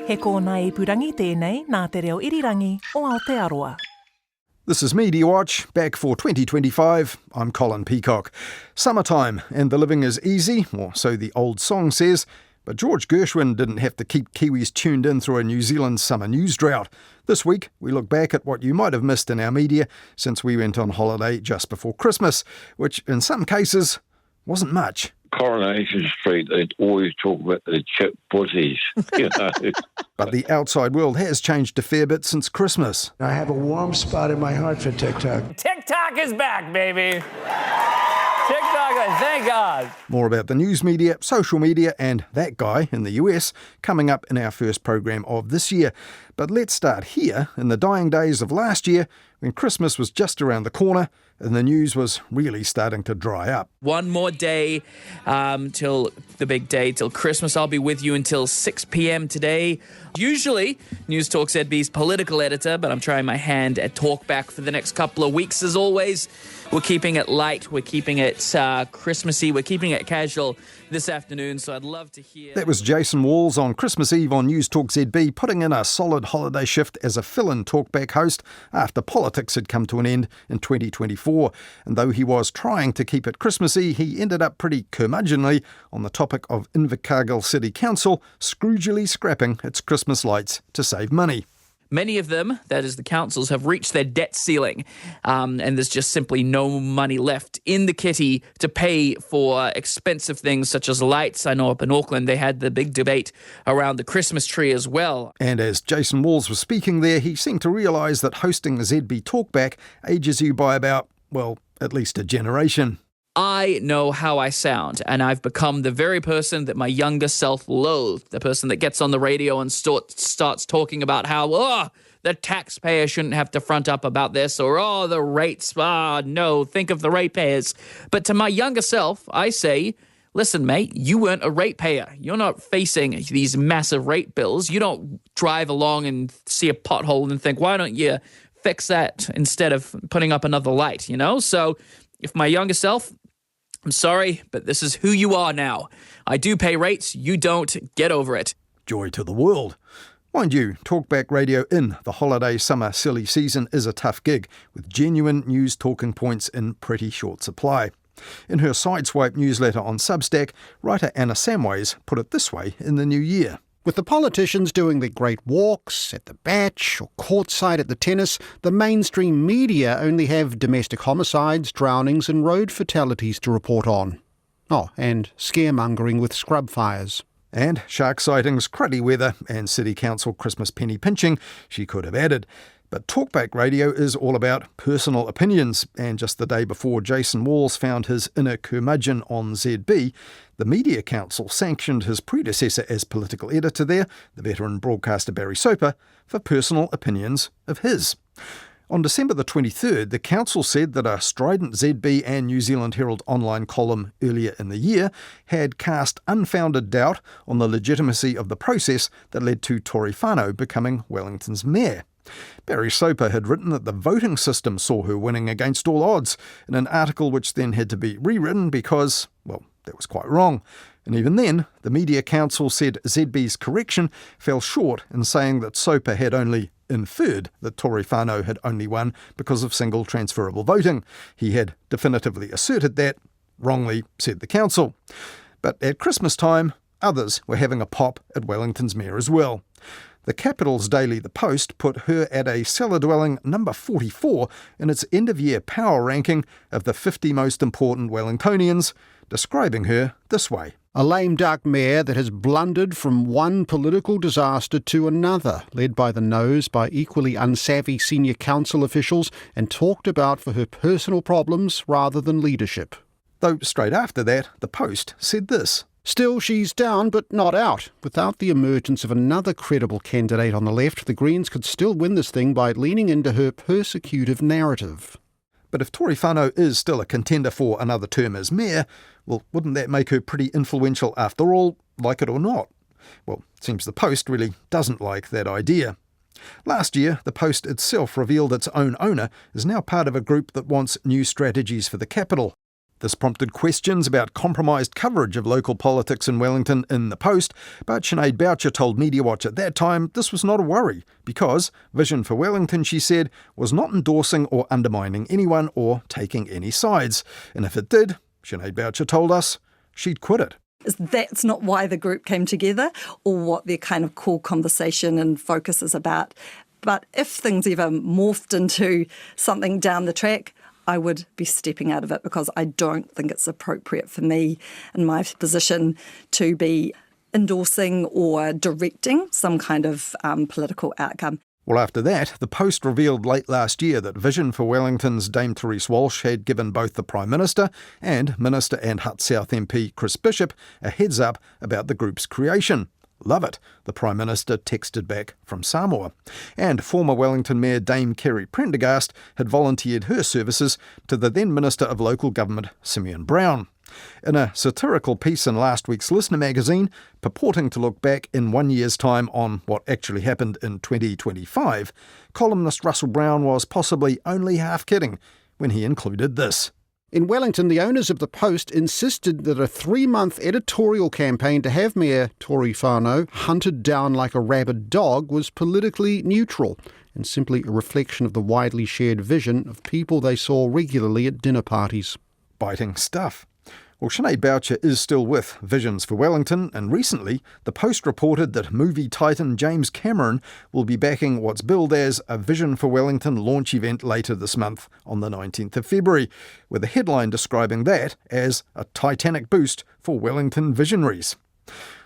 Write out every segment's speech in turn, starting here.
He kōna ipurangi tēnei nā te reo irirangi o Aotearoa. This is Mediawatch, back for 2025. I'm Colin Peacock. Summertime and the living is easy, or so the old song says, but George Gerschwin didn't have to keep Kiwis tuned in through a New Zealand summer news drought. This week, we look back at what you might have missed in our media since we went on holiday just before Christmas, which in some cases wasn't much. Coronation Street, they'd always talk about the chip butties, you know. But the outside world has changed a fair bit since Christmas. I have a warm spot in my heart for TikTok. TikTok is back, baby. TikTok, thank God. More about the news media, social media and that guy in the US coming up in our first program of this year. But let's start here in the dying days of last year when Christmas was just around the corner and the news was really starting to dry up. One more day till the big day, till Christmas. I'll be with you until 6 p.m. today. Usually, News Talk ZB's political editor, but I'm trying my hand at Talkback for the next couple of weeks. As always, we're keeping it light, we're keeping it Christmassy, we're keeping it casual this afternoon, so I'd love to hear... That was Jason Walls on Christmas Eve on News Talk ZB, putting in a solid holiday shift as a fill-in Talkback host after politics had come to an end in 2024. And though he was trying to keep it Christmassy, he ended up pretty curmudgeonly on the topic of Invercargill City Council scroogily scrapping its Christmas lights to save money. Many of them, that is the councils, have reached their debt ceiling, and there's just simply no money left in the kitty to pay for expensive things such as lights. I know up in Auckland they had the big debate around the Christmas tree as well. And as Jason Walls was speaking there, he seemed to realise that hosting the ZB Talkback ages you by about, well, at least a generation. I know how I sound, and I've become the very person that my younger self loathed, the person that gets on the radio and starts talking about how, the taxpayer shouldn't have to front up about this, or, the rates, no, think of the ratepayers. But to my younger self, I say, listen, mate, you weren't a ratepayer. You're not facing these massive rate bills. You don't drive along and see a pothole and think, why don't you fix that instead of putting up another light, you know? So if my younger self... I'm sorry, but this is who you are now. I do pay rates, you don't. Get over it. Joy to the world. Mind you, Talkback radio in the holiday summer silly season is a tough gig, with genuine news talking points in pretty short supply. In her Sideswipe newsletter on Substack, writer Anna Samways put it this way in the new year. With the politicians doing their great walks at the Batch or courtside at the tennis, the mainstream media only have domestic homicides, drownings and road fatalities to report on. Oh, and scaremongering with scrub fires. And shark sightings, cruddy weather and City Council Christmas penny pinching, she could have added. But Talkback Radio is all about personal opinions, and just the day before Jason Walls found his inner curmudgeon on ZB, the Media Council sanctioned his predecessor as political editor there, the veteran broadcaster Barry Soper, for personal opinions of his. On December the 23rd, the council said that a strident ZB and New Zealand Herald online column earlier in the year had cast unfounded doubt on the legitimacy of the process that led to Tory Whānau becoming Wellington's mayor. Barry Soper had written that the voting system saw her winning against all odds in an article which then had to be rewritten because, well, that was quite wrong. And even then, the Media Council said ZB's correction fell short in saying that Soper had only inferred that Tory Whānau had only won because of single transferable voting. He had definitively asserted that, wrongly, said the council. But at Christmas time, others were having a pop at Wellington's mayor as well. The Capital's daily The Post put her at a cellar-dwelling number 44 in its end-of-year power ranking of the 50 most important Wellingtonians, describing her this way. A lame duck mayor that has blundered from one political disaster to another, led by the nose by equally unsavvy senior council officials and talked about for her personal problems rather than leadership. Though straight after that, The Post said this. Still, she's down but not out. Without the emergence of another credible candidate on the left, the Greens could still win this thing by leaning into her persecutive narrative. But if Tory Whānau is still a contender for another term as mayor, well, wouldn't that make her pretty influential after all, like it or not? Well, it seems the Post really doesn't like that idea. Last year, the Post itself revealed its own owner is now part of a group that wants new strategies for the capital. This prompted questions about compromised coverage of local politics in Wellington in the Post, but Sinead Boucher told Mediawatch at that time this was not a worry, because Vision for Wellington, she said, was not endorsing or undermining anyone or taking any sides. And if it did, Sinead Boucher told us, she'd quit it. That's not why the group came together or what their kind of core conversation and focus is about. But if things ever morphed into something down the track, I would be stepping out of it because I don't think it's appropriate for me in my position to be endorsing or directing some kind of political outcome. Well, after that, the Post revealed late last year that Vision for Wellington's Dame Therese Walsh had given both the Prime Minister and Minister and Hutt South MP Chris Bishop a heads up about the group's creation. Love it, the Prime Minister texted back from Samoa. And former Wellington Mayor Dame Kerry Prendergast had volunteered her services to the then Minister of Local Government, Simeon Brown. In a satirical piece in last week's Listener magazine, purporting to look back in 1 year's time on what actually happened in 2025, columnist Russell Brown was possibly only half kidding when he included this. In Wellington, the owners of the Post insisted that a 3-month editorial campaign to have Mayor Tory Whanau hunted down like a rabid dog was politically neutral and simply a reflection of the widely shared vision of people they saw regularly at dinner parties. Biting stuff. Well, Sinead Boucher is still with Visions for Wellington, and recently the Post reported that movie titan James Cameron will be backing what's billed as a Vision for Wellington launch event later this month on the 19th of February, with a headline describing that as a titanic boost for Wellington visionaries.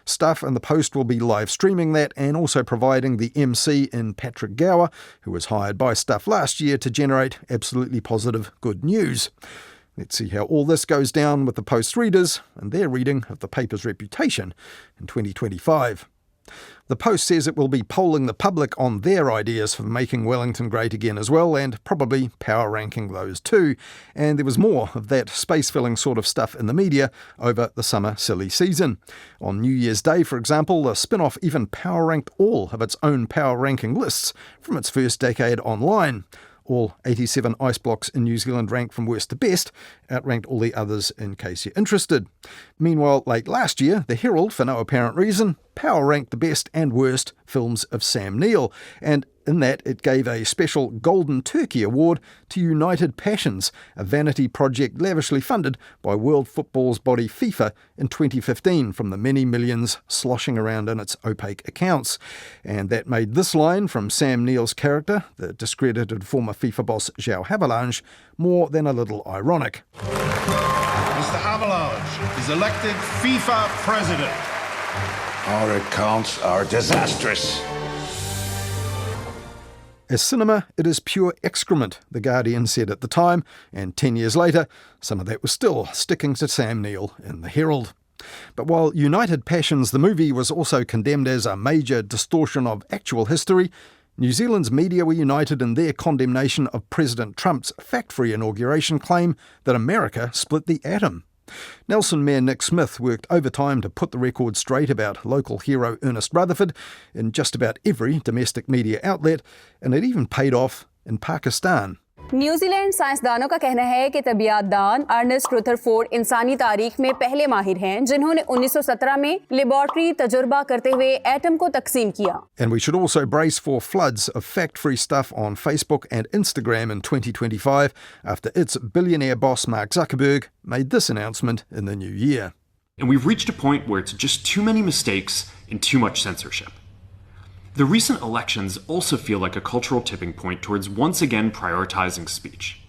Stuff and the Post will be live streaming that and also providing the MC in Patrick Gower, who was hired by Stuff last year to generate absolutely positive good news. Let's see how all this goes down with the Post readers and their reading of the paper's reputation in 2025. The Post says it will be polling the public on their ideas for making Wellington great again as well, and probably power ranking those too. And there was more of that space-filling sort of stuff in the media over the summer silly season. On New Year's Day, for example, the spin-off even power ranked all of its own power ranking lists from its first decade online. All 87 ice blocks in New Zealand ranked from worst to best, outranked all the others in case you're interested. Meanwhile, late last year, the Herald, for no apparent reason, power ranked the best and worst films of Sam Neill, and in that it gave a special Golden Turkey Award to United Passions, a vanity project lavishly funded by world football's body FIFA in 2015 from the many millions sloshing around in its opaque accounts. And that made this line from Sam Neill's character, the discredited former FIFA boss João Havelange, more than a little ironic. Mr. Havelange is elected FIFA president. Our accounts are disastrous. As cinema, it is pure excrement, The Guardian said at the time, and 10 years later, some of that was still sticking to Sam Neill in the Herald. But while United Passions the movie was also condemned as a major distortion of actual history, New Zealand's media were united in their condemnation of President Trump's fact-free inauguration claim that America split the atom. Nelson Mayor Nick Smith worked overtime to put the record straight about local hero Ernest Rutherford in just about every domestic media outlet, and it even paid off in Pakistan. New Zealand साइंसदानों का कहना है कि तबियतदान Ernest Rutherford इंसानी तारीख में पहले माहिर हैं जिन्होंने 1917 में लेबोरेटरी तजुर्बा करते हुए एटम को तकसीम किया. And we should also brace for floods of fact-free stuff on Facebook and Instagram in 2025 after its billionaire boss Mark Zuckerberg made this announcement in the new year. And we've reached a point where it's just too many mistakes and too much censorship. The recent elections also feel like a cultural tipping point towards once again prioritizing speech.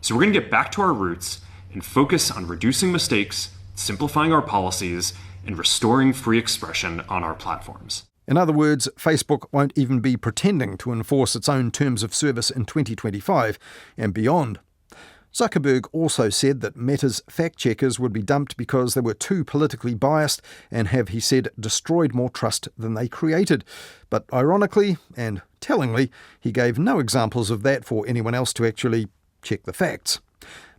So we're going to get back to our roots and focus on reducing mistakes, simplifying our policies, and restoring free expression on our platforms. In other words, Facebook won't even be pretending to enforce its own terms of service in 2025 and beyond. Zuckerberg also said that Meta's fact-checkers would be dumped because they were too politically biased and have, he said, destroyed more trust than they created. But ironically and tellingly, he gave no examples of that for anyone else to actually check the facts.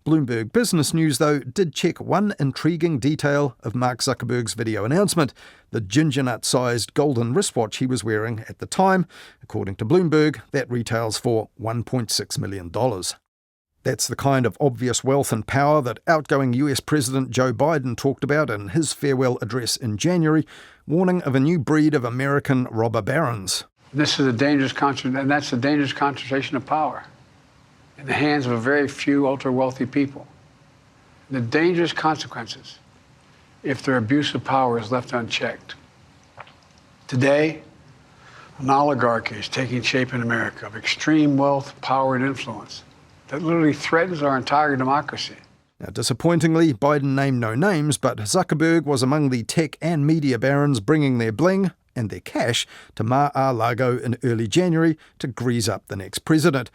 Bloomberg Business News, though, did check one intriguing detail of Mark Zuckerberg's video announcement, the ginger nut-sized golden wristwatch he was wearing at the time. According to Bloomberg, that retails for $1.6 million. That's the kind of obvious wealth and power that outgoing US President Joe Biden talked about in his farewell address in January, warning of a new breed of American robber barons. This is a dangerous concentration, and that's a dangerous concentration of power in the hands of a very few ultra-wealthy people. The dangerous consequences if their abuse of power is left unchecked. Today, an oligarchy is taking shape in America of extreme wealth, power, and influence that literally threatens our entire democracy. Now, disappointingly, Biden named no names, but Zuckerberg was among the tech and media barons bringing their bling and their cash to Mar-a-Lago in early January to grease up the next president.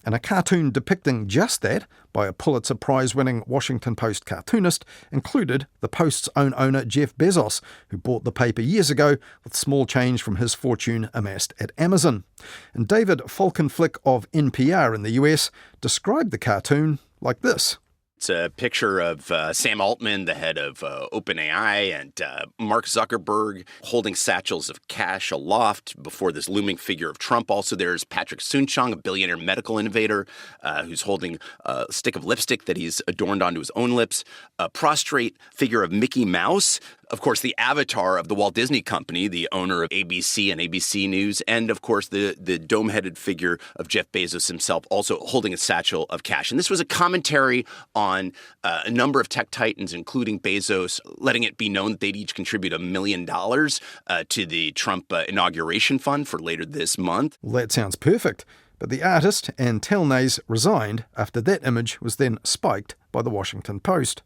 And a cartoon depicting just that by a Pulitzer Prize-winning Washington Post cartoonist included the Post's own owner Jeff Bezos, who bought the paper years ago with small change from his fortune amassed at Amazon. And David Falkenflick of NPR in the US described the cartoon like this. It's a picture of Sam Altman, the head of OpenAI, and Mark Zuckerberg holding satchels of cash aloft before this looming figure of Trump. Also, there's Patrick Soon-Chong, a billionaire medical innovator who's holding a stick of lipstick that he's adorned onto his own lips. A prostrate figure of Mickey Mouse, of course, the avatar of the Walt Disney Company, the owner of ABC and ABC News, and, of course, the dome-headed figure of Jeff Bezos himself, also holding a satchel of cash. And this was a commentary on a number of tech titans, including Bezos, letting it be known that they'd each contribute $1 million to the Trump inauguration fund for later this month. Well, that sounds perfect. But the artist, Ann Telnaes, resigned after that image was then spiked by the Washington Post.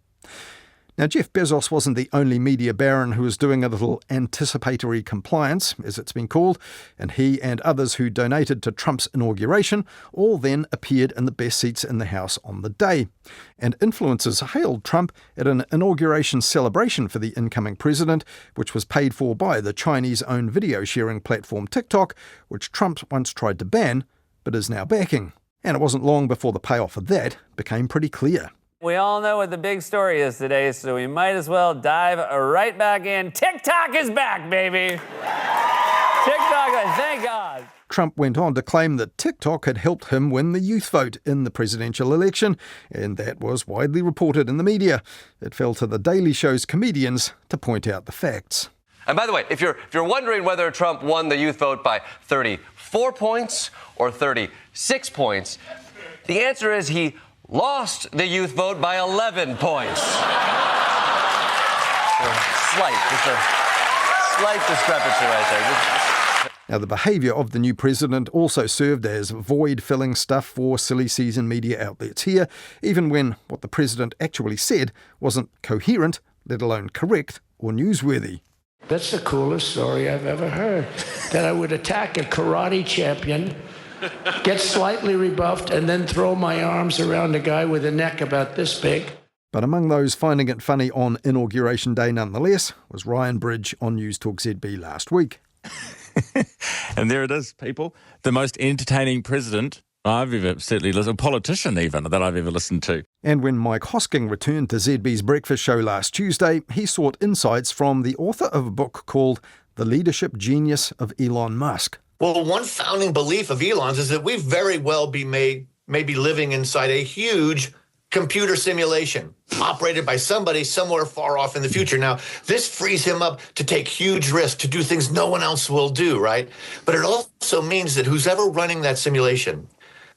Now, Jeff Bezos wasn't the only media baron who was doing a little anticipatory compliance, as it's been called, and he and others who donated to Trump's inauguration all then appeared in the best seats in the House on the day. And influencers hailed Trump at an inauguration celebration for the incoming president, which was paid for by the Chinese-owned video-sharing platform TikTok, which Trump once tried to ban, but is now backing. And it wasn't long before the payoff for that became pretty clear. We all know what the big story is today, so we might as well dive right back in. TikTok is back, baby! TikTok, thank God! Trump went on to claim that TikTok had helped him win the youth vote in the presidential election, and that was widely reported in the media. It fell to The Daily Show's comedians to point out the facts. And by the way, if you're wondering whether Trump won the youth vote by 34 points or 36 points, the answer is he lost the youth vote by 11 points. Just a slight discrepancy right there. Now, the behaviour of the new president also served as void-filling stuff for silly season media outlets here, even when what the president actually said wasn't coherent, let alone correct or newsworthy. That's the coolest story I've ever heard, that I would attack a karate champion, get slightly rebuffed, and then throw my arms around a guy with a neck about this big. But among those finding it funny on Inauguration Day nonetheless was Ryan Bridge on News Talk ZB last week. And there it is, people. The most entertaining president I've ever certainly listened, a politician even, that I've ever listened to. And when Mike Hosking returned to ZB's breakfast show last Tuesday, he sought insights from the author of a book called The Leadership Genius of Elon Musk. Well, one founding belief of Elon's is that we very well may be living inside a huge computer simulation operated by somebody somewhere far off in the future. Now, this frees him up to take huge risks, to do things no one else will do, right? But it also means that who's ever running that simulation,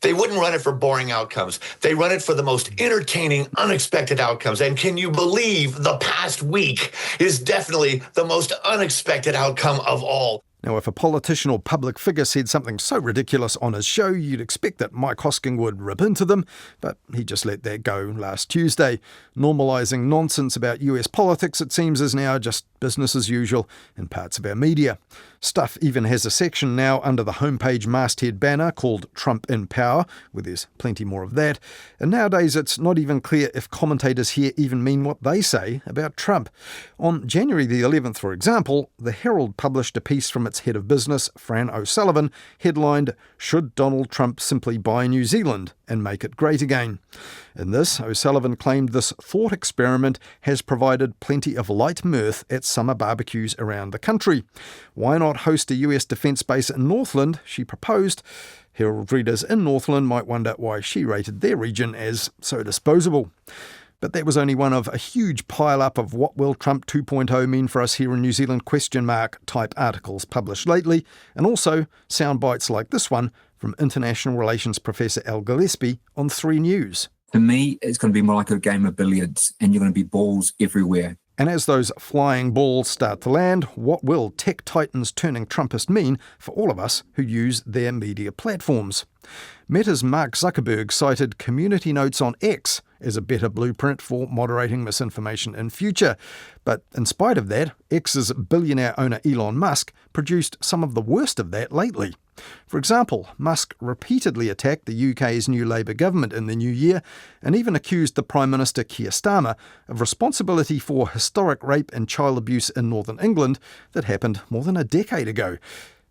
they wouldn't run it for boring outcomes. They run it for the most entertaining, unexpected outcomes. And can you believe the past week is definitely the most unexpected outcome of all? Now, if a politician or public figure said something so ridiculous on his show, you'd expect that Mike Hosking would rip into them, but he just let that go last Tuesday. Normalising nonsense about US politics, it seems, is now just business as usual in parts of our media. Stuff even has a section now under the homepage masthead banner called Trump in Power, where there's plenty more of that. And nowadays it's not even clear if commentators here even mean what they say about Trump. On January the 11th, for example, the Herald published a piece from its head of business, Fran O'Sullivan, headlined, "Should Donald Trump simply buy New Zealand and make it great again?" In this, O'Sullivan claimed this thought experiment has provided plenty of light mirth at summer barbecues around the country. Why not host a US defence base in Northland, she proposed. Herald readers in Northland might wonder why she rated their region as so disposable. But that was only one of a huge pile-up of what will Trump 2.0 mean for us here in New Zealand type articles published lately, and also sound bites like this one from International Relations Professor Al Gillespie on 3 News. For me, it's going to be more like a game of billiards, and you're going to be balls everywhere. And as those flying balls start to land, what will tech titans turning Trumpist mean for all of us who use their media platforms? Meta's Mark Zuckerberg cited community notes on X as a better blueprint for moderating misinformation in future. But in spite of that, X's billionaire owner Elon Musk produced some of the worst of that lately. For example, Musk repeatedly attacked the UK's new Labour government in the new year and even accused the Prime Minister Keir Starmer of responsibility for historic rape and child abuse in Northern England that happened more than a decade ago.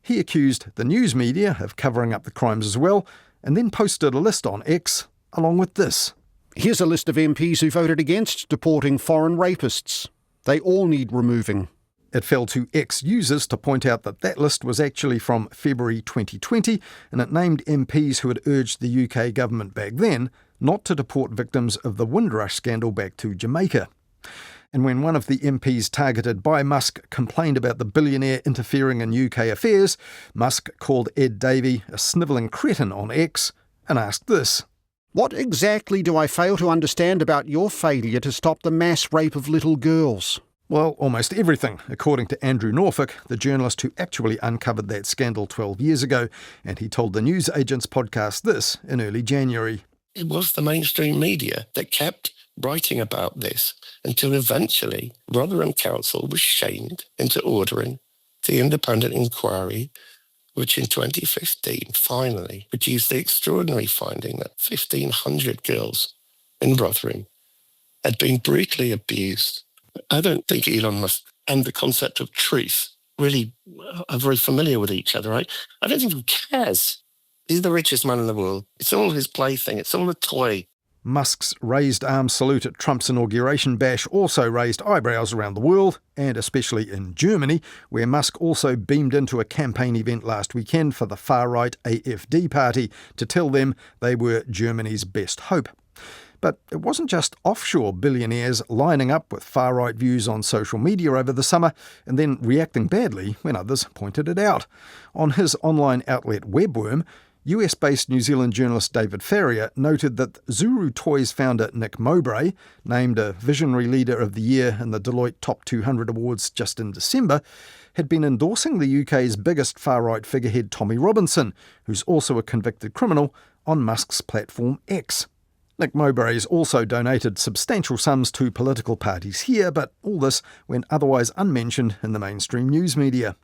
He accused the news media of covering up the crimes as well, and then posted a list on X along with this. Here's a list of MPs who voted against deporting foreign rapists. They all need removing. It fell to X users to point out that that list was actually from February 2020, and it named MPs who had urged the UK government back then not to deport victims of the Windrush scandal back to Jamaica. And when one of the MPs targeted by Musk complained about the billionaire interfering in UK affairs, Musk called Ed Davey a snivelling cretin on X and asked this. What exactly do I fail to understand about your failure to stop the mass rape of little girls? Well, almost everything, according to Andrew Norfolk, the journalist who actually uncovered that scandal 12 years ago, and he told the News Agents podcast this in early January. It was the mainstream media that kept writing about this until eventually Rotherham Council was shamed into ordering the independent inquiry, which in 2015 finally produced the extraordinary finding that 1,500 girls in Rotherham had been brutally abused. I don't think Elon Musk and the concept of truth really are very familiar with each other, right? I don't think he cares. He's the richest man in the world. It's all his plaything. It's all a toy. Musk's raised arm salute at Trump's inauguration bash also raised eyebrows around the world, and especially in Germany, where Musk also beamed into a campaign event last weekend for the far-right AfD party to tell them they were Germany's best hope. But it wasn't just offshore billionaires lining up with far-right views on social media over the summer and then reacting badly when others pointed it out. On his online outlet Webworm, US-based New Zealand journalist David Farrier noted that Zuru Toys founder Nick Mowbray, named a Visionary Leader of the Year in the Deloitte Top 200 Awards just in December, had been endorsing the UK's biggest far-right figurehead Tommy Robinson, who's also a convicted criminal, on Musk's platform X. Nick Mowbray's also donated substantial sums to political parties here, but all this went otherwise unmentioned in the mainstream news media.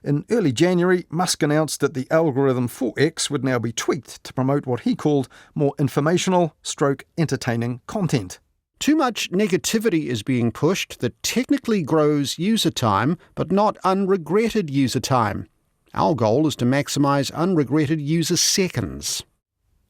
In early January, Musk announced that the algorithm for X would now be tweaked to promote what he called more informational/entertaining content. Too much negativity is being pushed that technically grows user time, but not unregretted user time. Our goal is to maximise unregretted user seconds.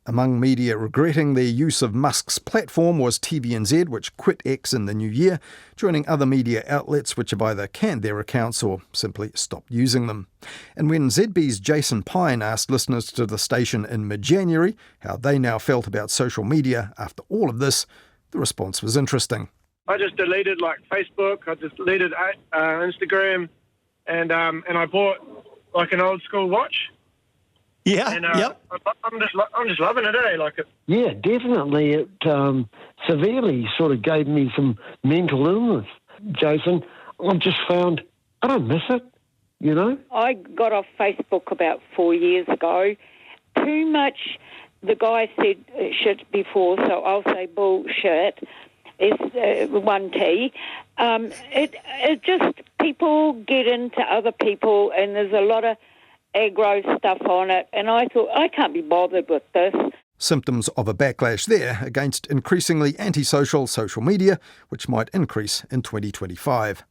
Among media regretting their use of Musk's platform was TVNZ, which quit X in the new year, joining other media outlets which have either canned their accounts or simply stopped using them. And when ZB's Jason Pine asked listeners to the station in mid-January how they now felt about social media after all of this, the response was interesting. I just deleted Facebook, I just deleted Instagram, and I bought an old school watch. Yeah, and, yep. I'm just loving it, eh? Yeah, definitely. It severely sort of gave me some mental illness, Jason. I've just found I don't miss it, you know? I got off Facebook about 4 years ago. Too much, the guy said shit before, so I'll say bullshit. It's 1T. It just, people get into other people, and there's a lot of aggro stuff on it, and I thought, I can't be bothered with this. Symptoms of a backlash there against increasingly antisocial social media, which might increase in 2025.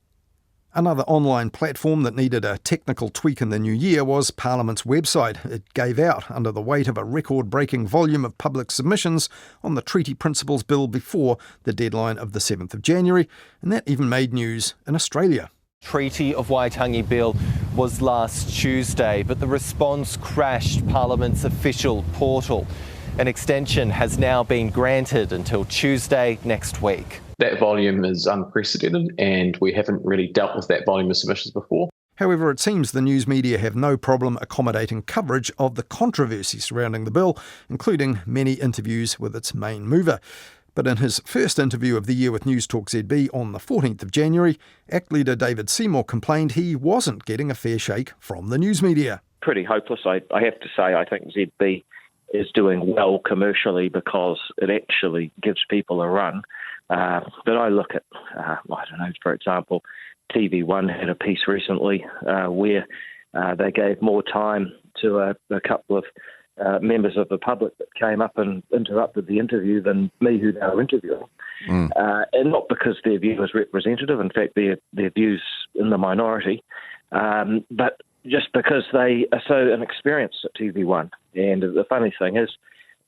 Another online platform that needed a technical tweak in the new year was Parliament's website. It gave out under the weight of a record-breaking volume of public submissions on the Treaty Principles Bill before the deadline of the 7th of January, and that even made news in Australia. Treaty of Waitangi Bill was last Tuesday, but the response crashed Parliament's official portal. An extension has now been granted until Tuesday next week. That volume is unprecedented, and we haven't really dealt with that volume of submissions before. However, it seems the news media have no problem accommodating coverage of the controversy surrounding the bill, including many interviews with its main mover. But in his first interview of the year with News Talk ZB on the 14th of January, ACT leader David Seymour complained he wasn't getting a fair shake from the news media. Pretty hopeless, I have to say. I think ZB is doing well commercially because it actually gives people a run. But I look at, I don't know, for example, TV1 had a piece recently where they gave more time to a couple of members of the public that came up and interrupted the interview than me, who they were interviewing. And not because their view was representative, in fact, their view's in the minority, but just because they are so inexperienced at TV1. And the funny thing is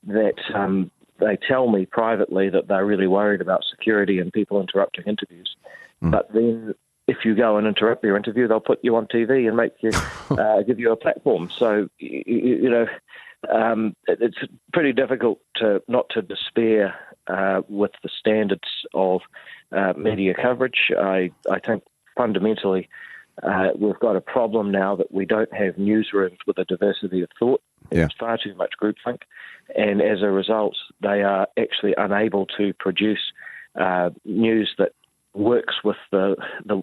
that they tell me privately that they're really worried about security and people interrupting interviews. But then if you go and interrupt their interview, they'll put you on TV and make you give you a platform. So, it's pretty difficult not to despair with the standards of media coverage. I think fundamentally we've got a problem now that we don't have newsrooms with a diversity of thought. It's far too much groupthink. And as a result, they are actually unable to produce news that works with the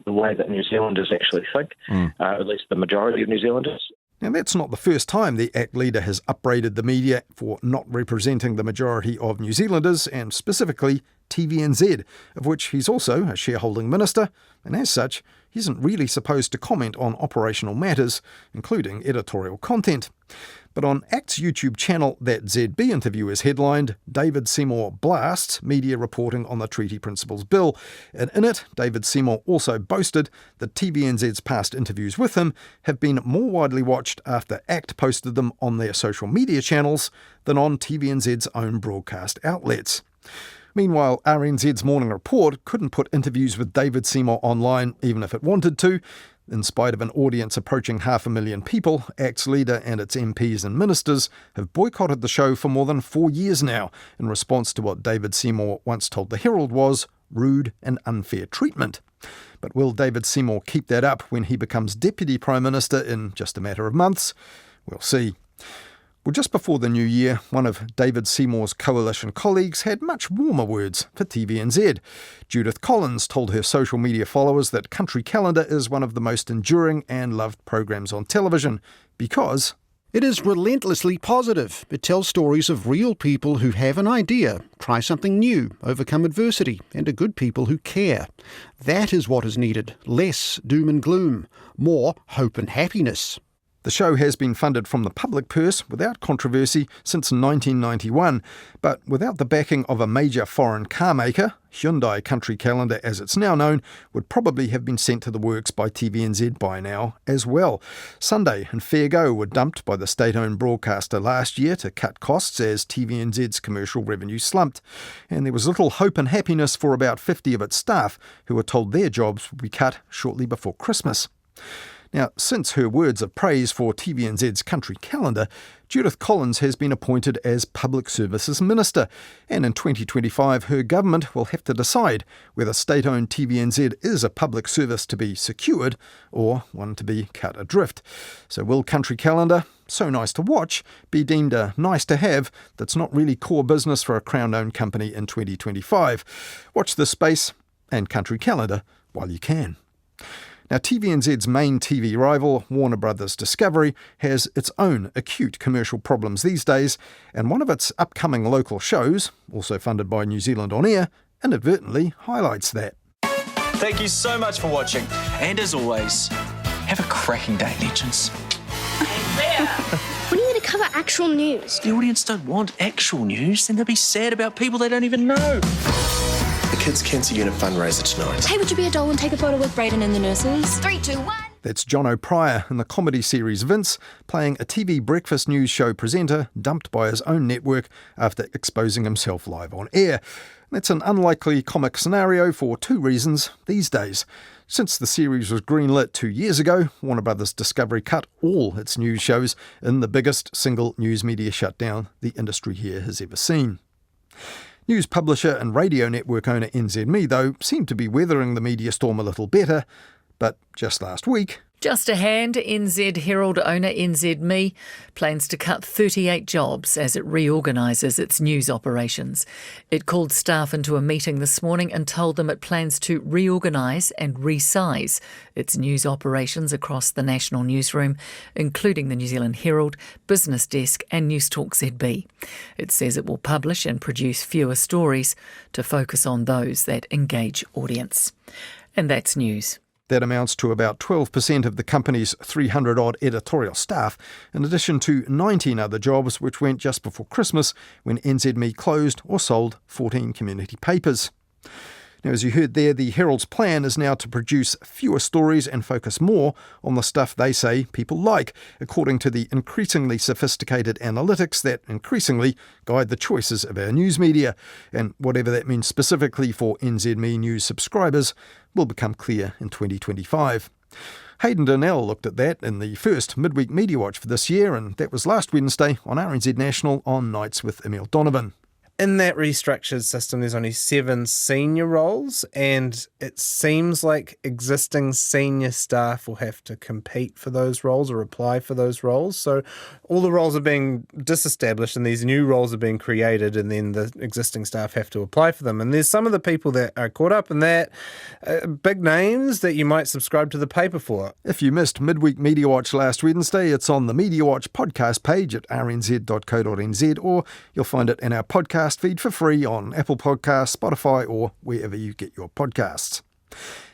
way that New Zealanders actually think, at least the majority of New Zealanders. Now, that's not the first time the ACT leader has upbraided the media for not representing the majority of New Zealanders, and specifically TVNZ, of which he's also a shareholding minister, and as such, he isn't really supposed to comment on operational matters, including editorial content. But on ACT's YouTube channel, that ZB interview is headlined, David Seymour Blasts Media Reporting on the Treaty Principles Bill. And in it, David Seymour also boasted that TVNZ's past interviews with him have been more widely watched after ACT posted them on their social media channels than on TVNZ's own broadcast outlets. Meanwhile, RNZ's Morning Report couldn't put interviews with David Seymour online even if it wanted to. In spite of an audience approaching 500,000 people, ACT's leader and its MPs and ministers have boycotted the show for more than 4 years now in response to what David Seymour once told the Herald was rude and unfair treatment. But will David Seymour keep that up when he becomes Deputy Prime Minister in just a matter of months? We'll see. Well, just before the new year, one of David Seymour's coalition colleagues had much warmer words for TVNZ. Judith Collins told her social media followers that Country Calendar is one of the most enduring and loved programs on television because it is relentlessly positive. It tells stories of real people who have an idea, try something new, overcome adversity, and are good people who care. That is what is needed. Less doom and gloom. More hope and happiness. The show has been funded from the public purse without controversy since 1991, but without the backing of a major foreign car maker, Hyundai Country Calendar as it's now known, would probably have been sent to the works by TVNZ by now as well. Sunday and Fair Go were dumped by the state-owned broadcaster last year to cut costs as TVNZ's commercial revenue slumped, and there was little hope and happiness for about 50 of its staff who were told their jobs would be cut shortly before Christmas. Now, since her words of praise for TVNZ's Country Calendar, Judith Collins has been appointed as Public Services Minister, and in 2025 her government will have to decide whether state-owned TVNZ is a public service to be secured or one to be cut adrift. So will Country Calendar, so nice to watch, be deemed a nice to have that's not really core business for a Crown-owned company in 2025? Watch this space and Country Calendar while you can. Now, TVNZ's main TV rival, Warner Brothers Discovery, has its own acute commercial problems these days, and one of its upcoming local shows, also funded by New Zealand On Air, inadvertently highlights that. Thank you so much for watching, and as always, have a cracking day, legends. We need to cover actual news. The audience don't want actual news, then they'll be sad about people they don't even know. The Kids Cancer Unit fundraiser tonight. Hey, would you be a doll and take a photo with Brayden and the nurses? 3, 2, 1. That's John O'Pryor in the comedy series Vince, playing a TV breakfast news show presenter dumped by his own network after exposing himself live on air. That's an unlikely comic scenario for two reasons these days. Since the series was greenlit 2 years ago, Warner Brothers Discovery cut all its news shows in the biggest single news media shutdown the industry here has ever seen. News publisher and radio network owner NZME, though, seemed to be weathering the media storm a little better. But just last week... Just a hand, NZ Herald owner NZME plans to cut 38 jobs as it reorganises its news operations. It called staff into a meeting this morning and told them it plans to reorganise and resize its news operations across the national newsroom, including the New Zealand Herald, Business Desk and Newstalk ZB. It says it will publish and produce fewer stories to focus on those that engage audience. And that's news. That amounts to about 12% of the company's 300-odd editorial staff, in addition to 19 other jobs which went just before Christmas when NZME closed or sold 14 community papers. Now, as you heard there, the Herald's plan is now to produce fewer stories and focus more on the stuff they say people like, according to the increasingly sophisticated analytics that increasingly guide the choices of our news media. And whatever that means specifically for NZME News subscribers will become clear in 2025. Hayden Donnell looked at that in the first midweek Mediawatch for this year, and that was last Wednesday on RNZ National on Nights with Emil Donovan. In that restructured system, there's only 7 senior roles, and it seems like existing senior staff will have to compete for those roles or apply for those roles. So all the roles are being disestablished and these new roles are being created, and then the existing staff have to apply for them. And there's some of the people that are caught up in that, big names that you might subscribe to the paper for. If you missed Midweek Mediawatch last Wednesday, it's on the Mediawatch podcast page at rnz.co.nz, or you'll find it in our podcast feed for free on Apple Podcasts, Spotify, or wherever you get your podcasts.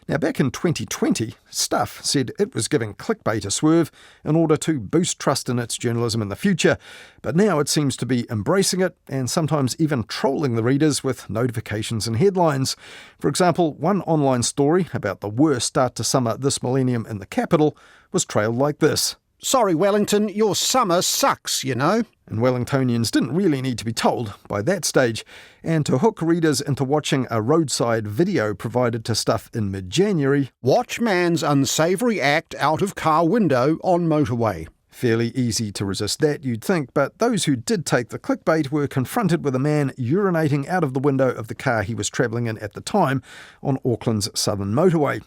Now, back in 2020, Stuff said it was giving clickbait a swerve in order to boost trust in its journalism in the future, but now it seems to be embracing it and sometimes even trolling the readers with notifications and headlines. For example, one online story about the worst start to summer this millennium in the capital was trailed like this. Sorry, Wellington, your summer sucks, you know. And Wellingtonians didn't really need to be told by that stage. And to hook readers into watching a roadside video provided to Stuff in mid-January... Watch man's unsavoury act out of car window on motorway. Fairly easy to resist that, you'd think, but those who did take the clickbait were confronted with a man urinating out of the window of the car he was travelling in at the time on Auckland's southern motorway.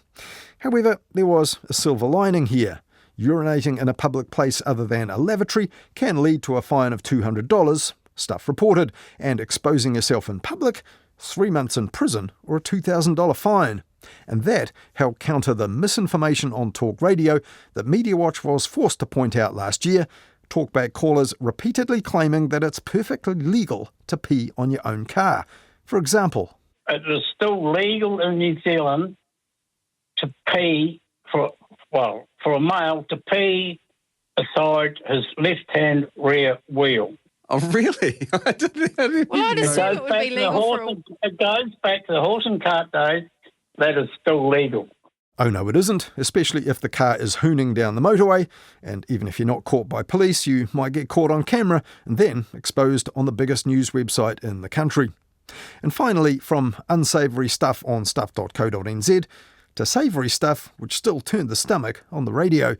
However, there was a silver lining here. Urinating in a public place other than a lavatory can lead to a fine of $200, Stuff reported, and exposing yourself in public, 3 months in prison or a $2,000 fine. And that helped counter the misinformation on talk radio that Mediawatch was forced to point out last year, talkback callers repeatedly claiming that it's perfectly legal to pee on your own car. For example, it is still legal in New Zealand to pee for a male to pee beside his left-hand rear wheel. Oh, really? I'd assume it would be legal It goes back to the horse and cart days. That is still legal. Oh no, it isn't, especially if the car is hooning down the motorway, and even if you're not caught by police, you might get caught on camera and then exposed on the biggest news website in the country. And finally, from unsavoury stuff on stuff.co.nz to savoury stuff, which still turned the stomach on the radio.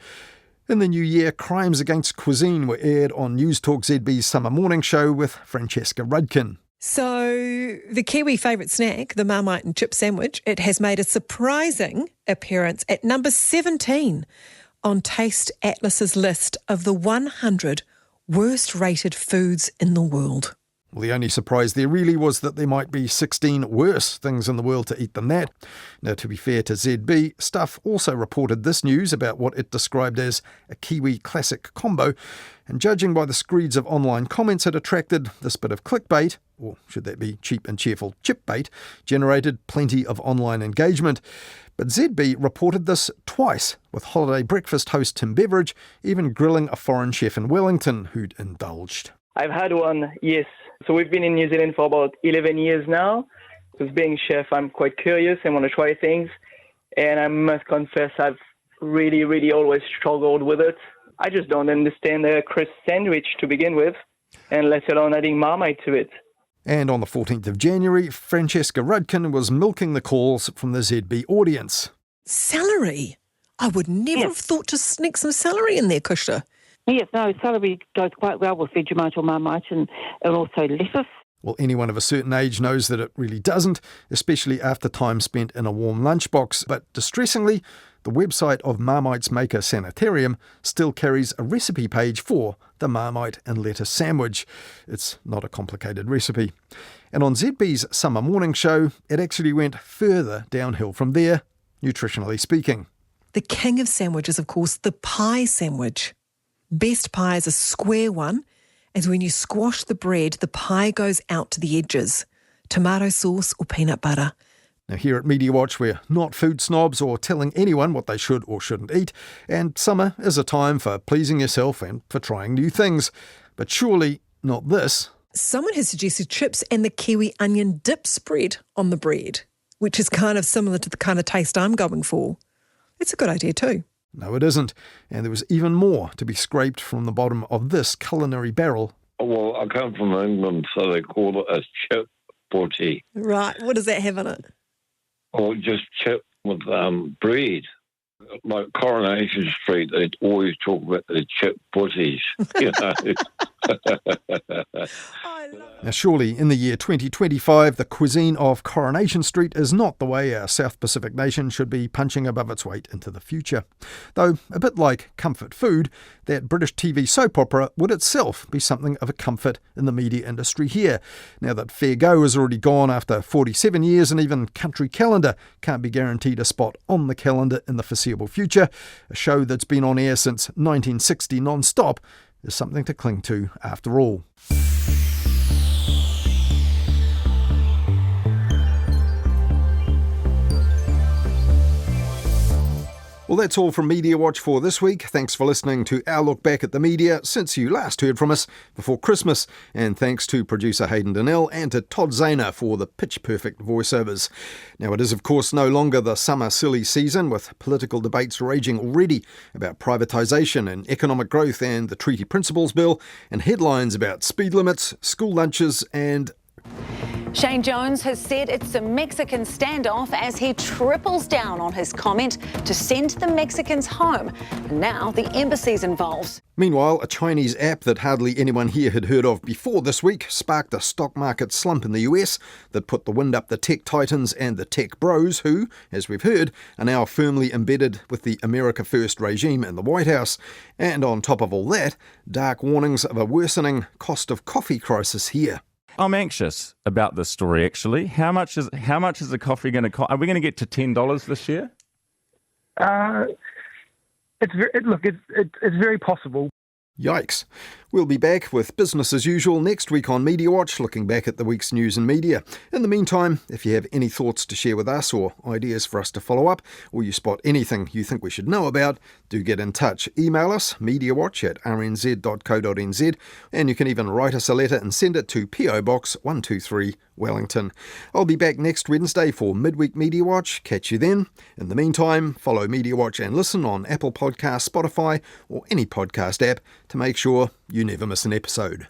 In the new year, crimes against cuisine were aired on Newstalk ZB's summer morning show with Francesca Rudkin. So the Kiwi favourite snack, the Marmite and chip sandwich, it has made a surprising appearance at number 17 on Taste Atlas's list of the 100 worst rated foods in the world. Well, the only surprise there really was that there might be 16 worse things in the world to eat than that. Now, to be fair to ZB, Stuff also reported this news about what it described as a Kiwi classic combo, and judging by the screeds of online comments it attracted, this bit of clickbait, or should that be cheap and cheerful chipbait, generated plenty of online engagement. But ZB reported this twice, with holiday breakfast host Tim Beveridge even grilling a foreign chef in Wellington who'd indulged. I've had one, yes. So we've been in New Zealand for about 11 years now. Because being chef, I'm quite curious and want to try things. And I must confess, I've really always struggled with it. I just don't understand a crisp sandwich to begin with, and let alone adding Marmite to it. And on the 14th of January, Francesca Rudkin was milking the calls from the ZB audience. Celery? I would never have thought to sneak some celery in there, Kusha. Yes, no, celery goes quite well with Vegemite or Marmite and also lettuce. Well, anyone of a certain age knows that it really doesn't, especially after time spent in a warm lunchbox. But distressingly, the website of Marmite's maker Sanitarium still carries a recipe page for the Marmite and lettuce sandwich. It's not a complicated recipe. And on ZB's summer morning show, it actually went further downhill from there, nutritionally speaking. The king of sandwiches, of course, the pie sandwich. Best pie is a square one, as when you squash the bread, the pie goes out to the edges. Tomato sauce or peanut butter. Now here at Mediawatch, we're not food snobs or telling anyone what they should or shouldn't eat, and summer is a time for pleasing yourself and for trying new things. But surely not this. Someone has suggested chips and the kiwi onion dip spread on the bread, which is kind of similar to the kind of taste I'm going for. It's a good idea too. No, it isn't. And there was even more to be scraped from the bottom of this culinary barrel. Well, I come from England, so they call it a chip butty. Right, what does that have in it? Or just chip with bread. Like Coronation Street, they'd always talk about the chip butties, you know. Now, surely in the year 2025, the cuisine of Coronation Street is not the way our South Pacific nation should be punching above its weight into the future. Though, a bit like comfort food, that British TV soap opera would itself be something of a comfort in the media industry here. Now that Fair Go is already gone after 47 years and even Country Calendar can't be guaranteed a spot on the calendar in the foreseeable future, a show that's been on air since 1960 non-stop is something to cling to after all. Well, that's all from Mediawatch for this week. Thanks for listening to our look back at the media since you last heard from us before Christmas. And thanks to producer Hayden Donnell and to Todd Zahner for the pitch-perfect voiceovers. Now, it is, of course, no longer the summer silly season, with political debates raging already about privatisation and economic growth and the Treaty Principles Bill, and headlines about speed limits, school lunches and... Shane Jones has said it's a Mexican standoff as he triples down on his comment to send the Mexicans home. And now the embassy's involved. Meanwhile, a Chinese app that hardly anyone here had heard of before this week sparked a stock market slump in the US that put the wind up the tech titans and the tech bros who, as we've heard, are now firmly embedded with the America First regime in the White House. And on top of all that, dark warnings of a worsening cost of coffee crisis here. I'm anxious about this story, actually. How much is the coffee going to cost? Are we going to get to $10 this year? It's very possible. Yikes. We'll be back with business as usual next week on Mediawatch, looking back at the week's news and media. In the meantime, if you have any thoughts to share with us or ideas for us to follow up, or you spot anything you think we should know about, do get in touch. Email us, mediawatch@rnz.co.nz, and you can even write us a letter and send it to PO Box 123, Wellington. I'll be back next Wednesday for Midweek Mediawatch. Catch you then. In the meantime, follow Mediawatch and listen on Apple Podcasts, Spotify, or any podcast app to make sure you never miss an episode.